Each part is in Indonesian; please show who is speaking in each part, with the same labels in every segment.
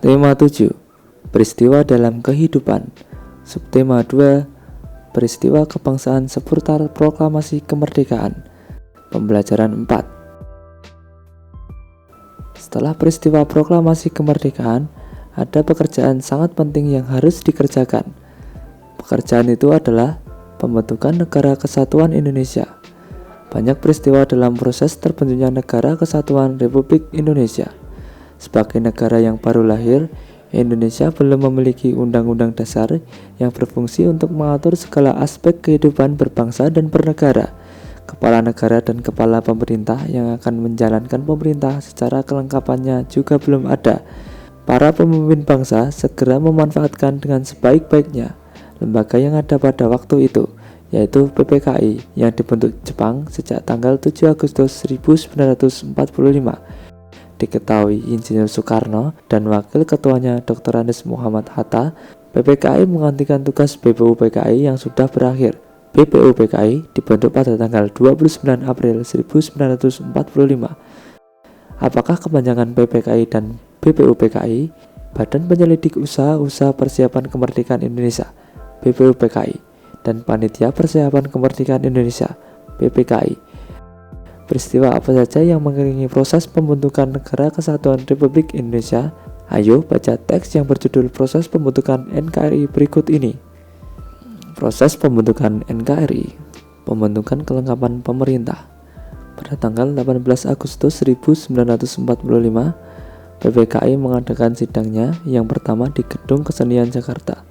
Speaker 1: Tema 7. Peristiwa dalam kehidupan. Subtema 2. Peristiwa kebangsaan seputar proklamasi kemerdekaan. Pembelajaran 4. Setelah peristiwa proklamasi kemerdekaan, ada pekerjaan sangat penting yang harus dikerjakan. Pekerjaan itu adalah pembentukan Negara Kesatuan Indonesia. Banyak peristiwa dalam proses terbentuknya Negara Kesatuan Republik Indonesia. Sebagai negara yang baru lahir, Indonesia belum memiliki undang-undang dasar yang berfungsi untuk mengatur segala aspek kehidupan berbangsa dan bernegara. Kepala negara dan kepala pemerintah yang akan menjalankan pemerintah secara kelengkapannya juga belum ada. Para pemimpin bangsa segera memanfaatkan dengan sebaik-baiknya lembaga yang ada pada waktu itu, yaitu PPKI yang dibentuk Jepang sejak tanggal 7 Agustus 1945. Diketahui Insinyur Soekarno dan Wakil Ketuanya Dr. Andes Muhammad Hatta, PPKI menggantikan tugas BPUPKI yang sudah berakhir. BPUPKI dibentuk pada tanggal 29 April 1945. Apakah kepanjangan PPKI dan BPUPKI? Badan Penyelidik Usaha-Usaha Persiapan Kemerdekaan Indonesia (BPUPKI) dan Panitia Persiapan Kemerdekaan Indonesia (PPKI). Peristiwa apa saja yang mengiringi proses pembentukan Negara Kesatuan Republik Indonesia? Ayo baca teks yang berjudul Proses Pembentukan NKRI berikut ini. Proses pembentukan NKRI. Pembentukan kelengkapan pemerintah. Pada tanggal 18 Agustus 1945, PPKI mengadakan sidangnya yang pertama di Gedung Kesenian Jakarta.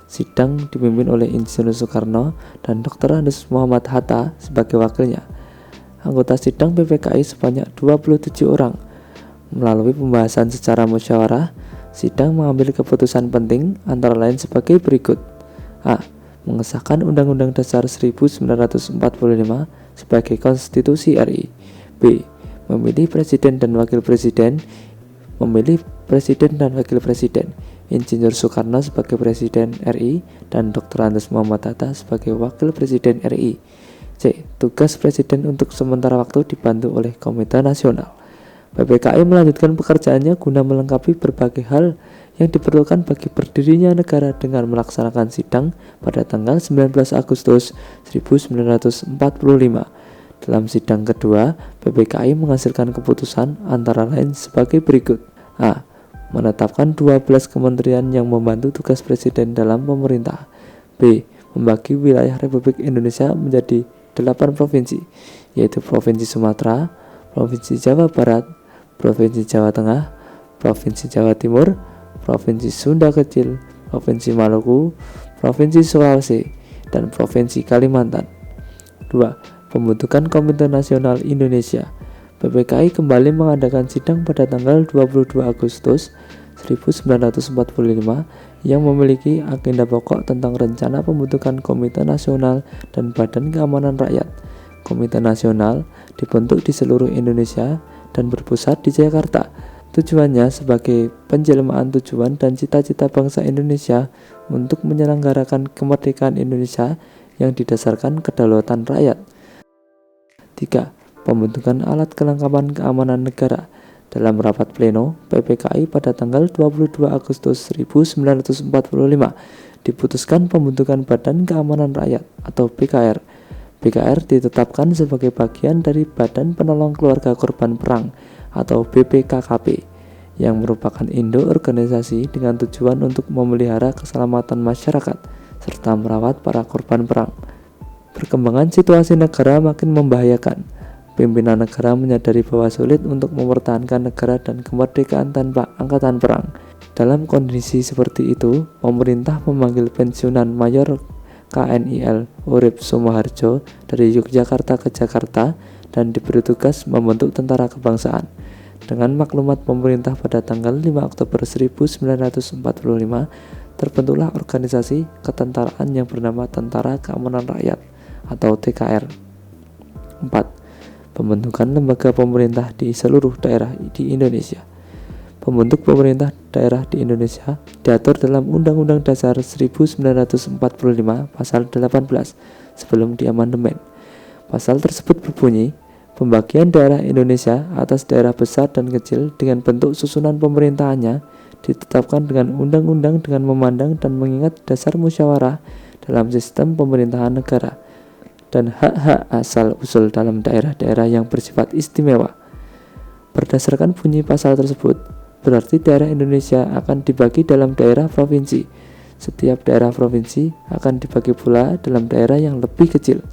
Speaker 1: Sidang dipimpin oleh Insinyur Soekarno dan Dr. Andes Muhammad Hatta sebagai wakilnya. Anggota sidang PPKI sebanyak 27 orang. Melalui pembahasan secara musyawarah, sidang mengambil keputusan penting antara lain sebagai berikut. A. Mengesahkan Undang-Undang Dasar 1945 sebagai Konstitusi RI. B. Memilih Presiden dan Wakil Presiden. Memilih Presiden dan Wakil Presiden. Insinyur Soekarno sebagai Presiden RI dan Dr. Andes Muhammad Hatta sebagai Wakil Presiden RI. C. Tugas Presiden untuk sementara waktu dibantu oleh Komite Nasional. PPKI melanjutkan pekerjaannya guna melengkapi berbagai hal yang diperlukan bagi berdirinya negara dengan melaksanakan sidang pada tanggal 19 Agustus 1945. Dalam sidang kedua, PPKI menghasilkan keputusan antara lain sebagai berikut. A. Menetapkan 12 kementerian yang membantu tugas Presiden dalam pemerintah. B. Membagi wilayah Republik Indonesia menjadi 8 provinsi, yaitu Provinsi Sumatera, Provinsi Jawa Barat, Provinsi Jawa Tengah, Provinsi Jawa Timur, Provinsi Sunda Kecil, Provinsi Maluku, Provinsi Sulawesi, dan Provinsi Kalimantan. 2. Pembentukan Komite Nasional Indonesia. PPKI kembali mengadakan sidang pada tanggal 22 Agustus 1945 yang memiliki agenda pokok tentang rencana pembentukan Komite Nasional dan Badan Keamanan Rakyat. Komite Nasional dibentuk di seluruh Indonesia dan berpusat di Jakarta. Tujuannya sebagai penjelmaan tujuan dan cita-cita bangsa Indonesia untuk menyelenggarakan kemerdekaan Indonesia yang didasarkan kedaulatan rakyat. 3. Pembentukan alat kelengkapan keamanan negara. Dalam rapat pleno PPKI pada tanggal 22 Agustus 1945 diputuskan pembentukan Badan Keamanan Rakyat atau BKR. BKR ditetapkan sebagai bagian dari Badan Penolong Keluarga Korban Perang atau BPKKP yang merupakan induk organisasi dengan tujuan untuk memelihara keselamatan masyarakat serta merawat para korban perang. Perkembangan situasi negara makin membahayakan. Pimpinan negara menyadari bahwa sulit untuk mempertahankan negara dan kemerdekaan tanpa angkatan perang. Dalam kondisi seperti itu, pemerintah memanggil pensiunan Mayor KNIL Urip Sumoharjo dari Yogyakarta ke Jakarta dan diberi tugas membentuk tentara kebangsaan. Dengan maklumat pemerintah pada tanggal 5 Oktober 1945, terbentuklah organisasi ketentaraan yang bernama Tentara Keamanan Rakyat atau TKR. 4. Pembentukan lembaga pemerintah di seluruh daerah di Indonesia. Pembentuk pemerintah daerah di Indonesia diatur dalam Undang-Undang Dasar 1945 Pasal 18 sebelum diamandemen. Pasal tersebut berbunyi, pembagian daerah Indonesia atas daerah besar dan kecil dengan bentuk susunan pemerintahannya ditetapkan dengan undang-undang dengan memandang dan mengingat dasar musyawarah dalam sistem pemerintahan negara dan hak-hak asal-usul dalam daerah-daerah yang bersifat istimewa. Berdasarkan bunyi pasal tersebut, berarti daerah Indonesia akan dibagi dalam daerah provinsi. Setiap daerah provinsi akan dibagi pula dalam daerah yang lebih kecil.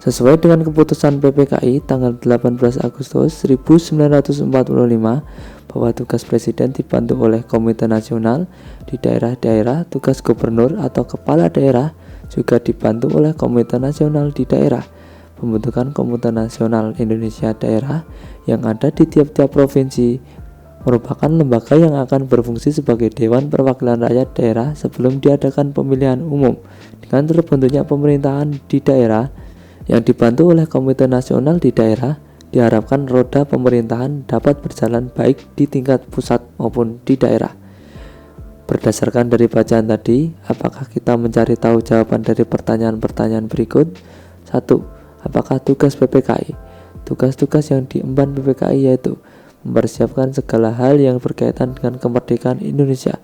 Speaker 1: Sesuai dengan keputusan PPKI tanggal 18 Agustus 1945 bahwa tugas presiden dibantu oleh Komite Nasional di daerah-daerah, tugas gubernur atau kepala daerah juga dibantu oleh Komite Nasional di daerah. Pembentukan Komite Nasional Indonesia Daerah yang ada di tiap-tiap provinsi merupakan lembaga yang akan berfungsi sebagai Dewan Perwakilan Rakyat Daerah sebelum diadakan pemilihan umum. Dengan terbentuknya pemerintahan di daerah yang dibantu oleh Komite Nasional di daerah, diharapkan roda pemerintahan dapat berjalan baik di tingkat pusat maupun di daerah. Berdasarkan dari bacaan tadi, apakah kita mencari tahu jawaban dari pertanyaan-pertanyaan berikut? 1. Apakah tugas PPKI? Tugas-tugas yang diemban PPKI yaitu mempersiapkan segala hal yang berkaitan dengan kemerdekaan Indonesia,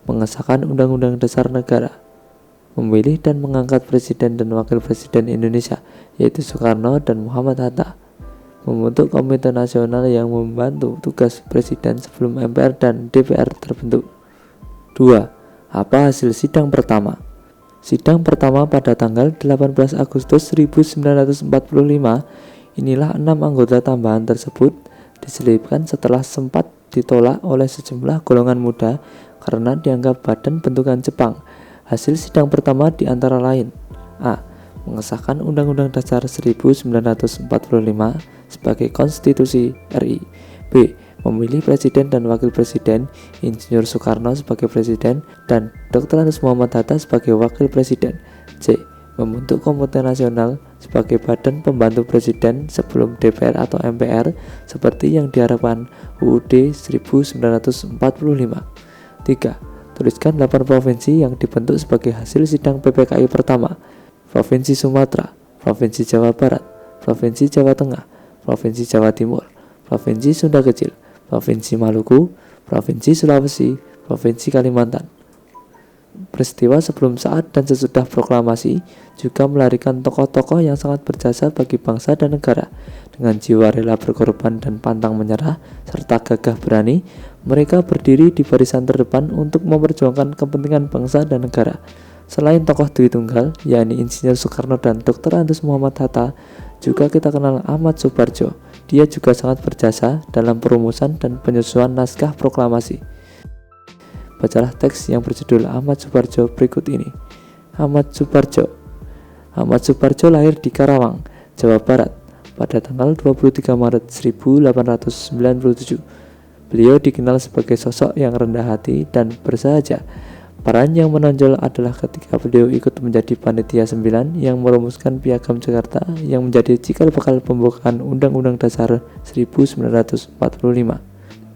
Speaker 1: mengesahkan Undang-Undang Dasar Negara, memilih dan mengangkat Presiden dan Wakil Presiden Indonesia, yaitu Soekarno dan Muhammad Hatta, membentuk Komite Nasional yang membantu tugas Presiden sebelum MPR dan DPR terbentuk. 2. Apa hasil sidang pertama? Sidang pertama pada tanggal 18 Agustus 1945, inilah 6 anggota tambahan tersebut diselipkan setelah sempat ditolak oleh sejumlah golongan muda karena dianggap badan bentukan Jepang. Hasil sidang pertama diantara lain: A. Mengesahkan Undang-Undang Dasar 1945 sebagai konstitusi RI. B. Memilih Presiden dan Wakil Presiden, Insinyur Soekarno sebagai Presiden dan Dr. Andes Muhammad Hatta sebagai Wakil Presiden. C. Membentuk Komite Nasional sebagai badan pembantu Presiden sebelum DPR atau MPR seperti yang diharapkan UUD 1945. 3. Tuliskan 8 provinsi yang dibentuk sebagai hasil sidang PPKI pertama: Provinsi Sumatera, Provinsi Jawa Barat, Provinsi Jawa Tengah, Provinsi Jawa Timur, Provinsi Sunda Kecil, Provinsi Maluku, Provinsi Sulawesi, Provinsi Kalimantan. Peristiwa sebelum, saat, dan sesudah proklamasi juga melahirkan tokoh-tokoh yang sangat berjasa bagi bangsa dan negara. Dengan jiwa rela berkorban dan pantang menyerah, serta gagah berani, mereka berdiri di barisan terdepan untuk memperjuangkan kepentingan bangsa dan negara. Selain tokoh Dwi Tunggal, yakni Insinyur Soekarno dan Dr. Andes Muhammad Hatta, juga kita kenal Ahmad Suparjo. Dia juga sangat berjasa dalam perumusan dan penyusunan naskah proklamasi. Bacalah teks yang berjudul Ahmad Suparjo berikut ini. Ahmad Suparjo lahir di Karawang, Jawa Barat pada tanggal 23 Maret 1897. Beliau dikenal sebagai sosok yang rendah hati dan bersahaja. Peran yang menonjol adalah ketika beliau ikut menjadi panitia 9 yang merumuskan Piagam Jakarta yang menjadi cikal bakal pembukaan Undang-Undang Dasar 1945.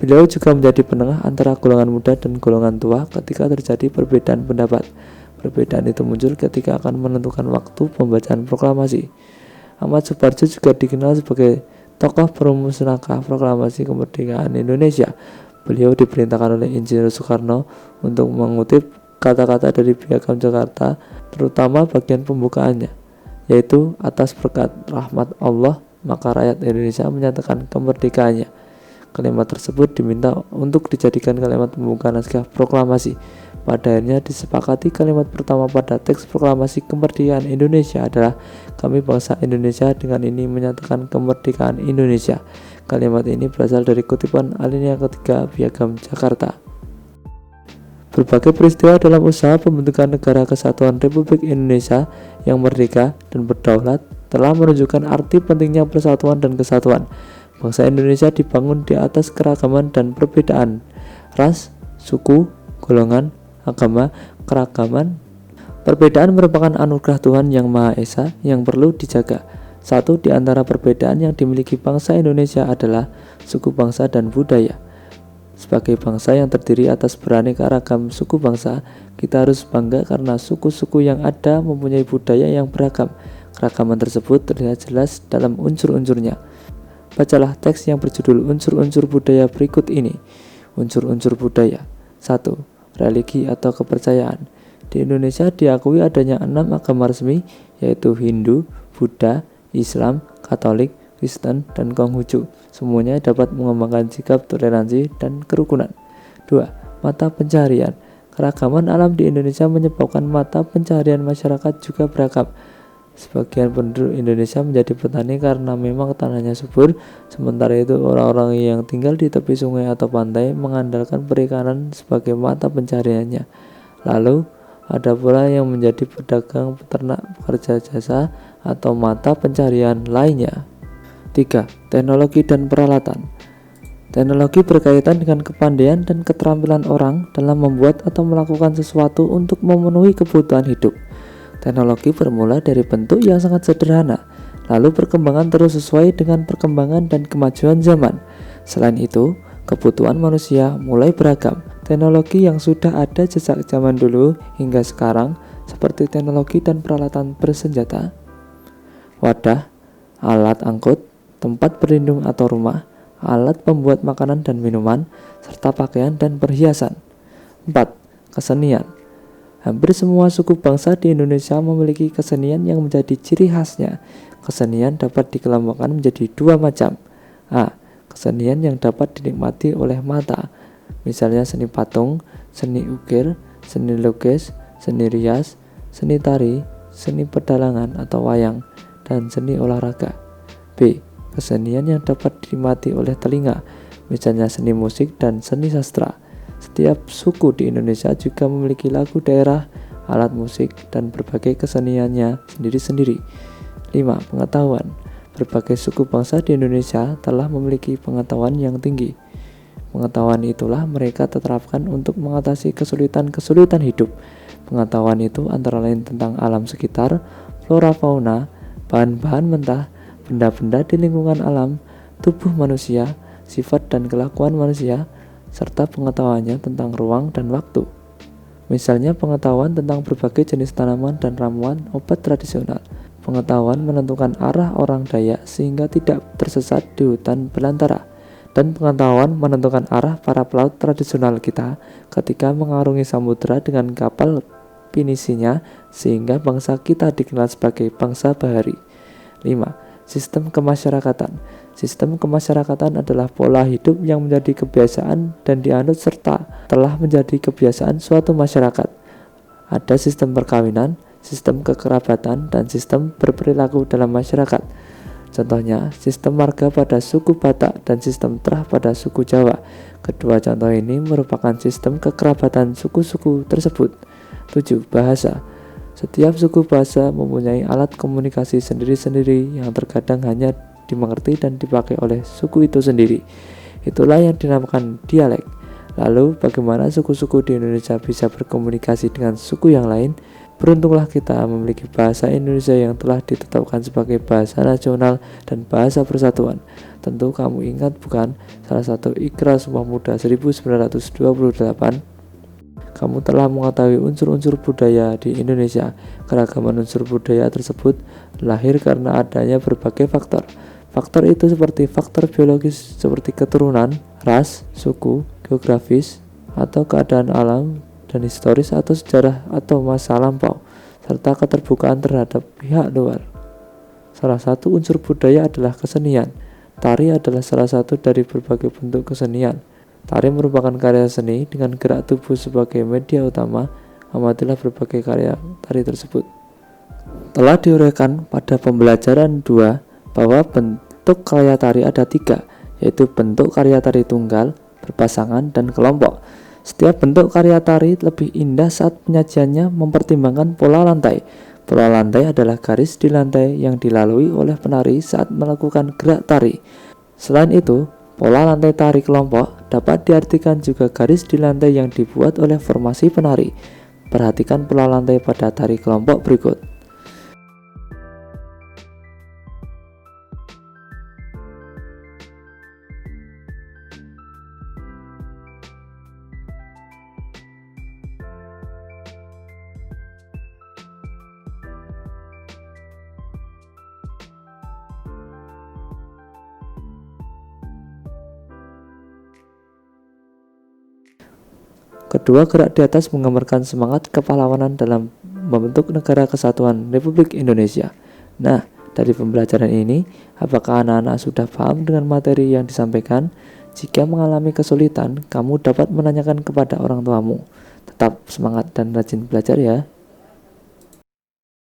Speaker 1: Beliau juga menjadi penengah antara golongan muda dan golongan tua ketika terjadi perbedaan pendapat. Perbedaan itu muncul ketika akan menentukan waktu pembacaan proklamasi. Ahmad Suparjo juga dikenal sebagai tokoh perumus naskah proklamasi kemerdekaan Indonesia. Beliau diperintahkan oleh Insinyur Soekarno untuk mengutip kata-kata dari Piagam Jakarta, terutama bagian pembukaannya, yaitu atas berkat rahmat Allah maka rakyat Indonesia menyatakan kemerdekaannya. Kalimat tersebut diminta untuk dijadikan kalimat pembuka naskah proklamasi. Pada akhirnya disepakati kalimat pertama pada teks proklamasi kemerdekaan Indonesia adalah "Kami bangsa Indonesia dengan ini menyatakan kemerdekaan Indonesia". Kalimat ini berasal dari kutipan alinea ketiga Piagam Jakarta. Berbagai peristiwa dalam usaha pembentukan Negara Kesatuan Republik Indonesia yang merdeka dan berdaulat telah menunjukkan arti pentingnya persatuan dan kesatuan. Bangsa Indonesia dibangun di atas keragaman dan perbedaan ras, suku, golongan, agama, keragaman. Perbedaan merupakan anugerah Tuhan Yang Maha Esa yang perlu dijaga. Satu di antara perbedaan yang dimiliki bangsa Indonesia adalah suku bangsa dan budaya. Sebagai bangsa yang terdiri atas beraneka ragam suku bangsa, kita harus bangga karena suku-suku yang ada mempunyai budaya yang beragam. Keragaman tersebut terlihat jelas dalam unsur-unsurnya. Bacalah teks yang berjudul Unsur-unsur budaya berikut ini. Unsur-unsur budaya. 1. Religi atau kepercayaan. Di Indonesia diakui adanya 6 agama resmi, yaitu Hindu, Buddha, Islam, Katolik, Kristen, dan Konghucu. Semuanya dapat mengembangkan sikap toleransi dan kerukunan. 2. Mata pencaharian. Keragaman alam di Indonesia menyebabkan mata pencaharian masyarakat juga beragam. Sebagian penduduk Indonesia menjadi petani karena memang tanahnya subur, sementara itu orang-orang yang tinggal di tepi sungai atau pantai mengandalkan perikanan sebagai mata pencahariannya. Lalu, ada pula yang menjadi pedagang, peternak, pekerja jasa, atau mata pencaharian lainnya. 3. Teknologi dan peralatan. Teknologi berkaitan dengan kepandaian dan keterampilan orang dalam membuat atau melakukan sesuatu untuk memenuhi kebutuhan hidup. Teknologi bermula dari bentuk yang sangat sederhana, lalu perkembangan terus sesuai dengan perkembangan dan kemajuan zaman. Selain itu, kebutuhan manusia mulai beragam. Teknologi yang sudah ada sejak zaman dulu hingga sekarang, seperti teknologi dan peralatan bersenjata, wadah, alat angkut, tempat berlindung atau rumah, alat pembuat makanan dan minuman, serta pakaian dan perhiasan. 4. Kesenian. Hampir semua suku bangsa di Indonesia memiliki kesenian yang menjadi ciri khasnya. Kesenian dapat dikelompokkan menjadi 2 macam. A. Kesenian yang dapat dinikmati oleh mata, misalnya seni patung, seni ukir, seni lukis, seni rias, seni tari, seni pedalangan atau wayang, dan seni olahraga. B. Kesenian yang dapat dinikmati oleh telinga, misalnya seni musik dan seni sastra. Setiap suku di Indonesia juga memiliki lagu daerah, alat musik, dan berbagai keseniannya sendiri-sendiri. 5. Pengetahuan. Berbagai suku bangsa di Indonesia telah memiliki pengetahuan yang tinggi. Pengetahuan itulah mereka terapkan untuk mengatasi kesulitan-kesulitan hidup. Pengetahuan itu antara lain tentang alam sekitar, flora fauna, bahan-bahan mentah, benda-benda di lingkungan alam, tubuh manusia, sifat dan kelakuan manusia, serta pengetahuannya tentang ruang dan waktu. Misalnya pengetahuan tentang berbagai jenis tanaman dan ramuan obat tradisional. Pengetahuan menentukan arah orang Dayak sehingga tidak tersesat di hutan belantara. Dan pengetahuan menentukan arah para pelaut tradisional kita ketika mengarungi samudera dengan kapal pinisinya sehingga bangsa kita dikenal sebagai bangsa bahari. 5. Sistem kemasyarakatan. Sistem kemasyarakatan adalah pola hidup yang menjadi kebiasaan dan dianut serta telah menjadi kebiasaan suatu masyarakat. Ada sistem perkawinan, sistem kekerabatan, dan sistem berperilaku dalam masyarakat. Contohnya, sistem marga pada suku Batak dan sistem terah pada suku Jawa. Kedua contoh ini merupakan sistem kekerabatan suku-suku tersebut. 7. Bahasa. Setiap suku bahasa mempunyai alat komunikasi sendiri-sendiri yang terkadang hanya dimengerti dan dipakai oleh suku itu sendiri. Itulah yang dinamakan dialek. Lalu, bagaimana suku-suku di Indonesia bisa berkomunikasi dengan suku yang lain? Beruntunglah kita memiliki bahasa Indonesia yang telah ditetapkan sebagai bahasa nasional dan bahasa persatuan. Tentu kamu ingat bukan, salah satu Ikrar Sumpah Pemuda 1928. Kamu telah mengetahui unsur-unsur budaya di Indonesia. Keragaman unsur budaya tersebut lahir karena adanya berbagai faktor. Faktor itu seperti faktor biologis seperti keturunan, ras, suku, geografis, atau keadaan alam dan historis atau sejarah atau masa lampau, serta keterbukaan terhadap pihak luar. Salah satu unsur budaya adalah kesenian. Tari adalah salah satu dari berbagai bentuk kesenian. Tari merupakan karya seni dengan gerak tubuh sebagai media utama. Amatilah berbagai karya tari tersebut. Telah diuraikan pada pembelajaran 2 bahwa bentuk karya tari ada 3, yaitu bentuk karya tari tunggal, berpasangan, dan kelompok. Setiap bentuk karya tari lebih indah saat penyajiannya mempertimbangkan pola lantai. Pola lantai adalah garis di lantai yang dilalui oleh penari saat melakukan gerak tari. Selain itu, pola lantai tari kelompok dapat diartikan juga garis di lantai yang dibuat oleh formasi penari. Perhatikan pola lantai pada tari kelompok berikut. Kedua gerak di atas menggambarkan semangat kepahlawanan dalam membentuk negara kesatuan Republik Indonesia. Nah, dari pembelajaran ini, apakah anak-anak sudah paham dengan materi yang disampaikan? Jika mengalami kesulitan, kamu dapat menanyakan kepada orang tuamu. Tetap semangat dan rajin belajar ya.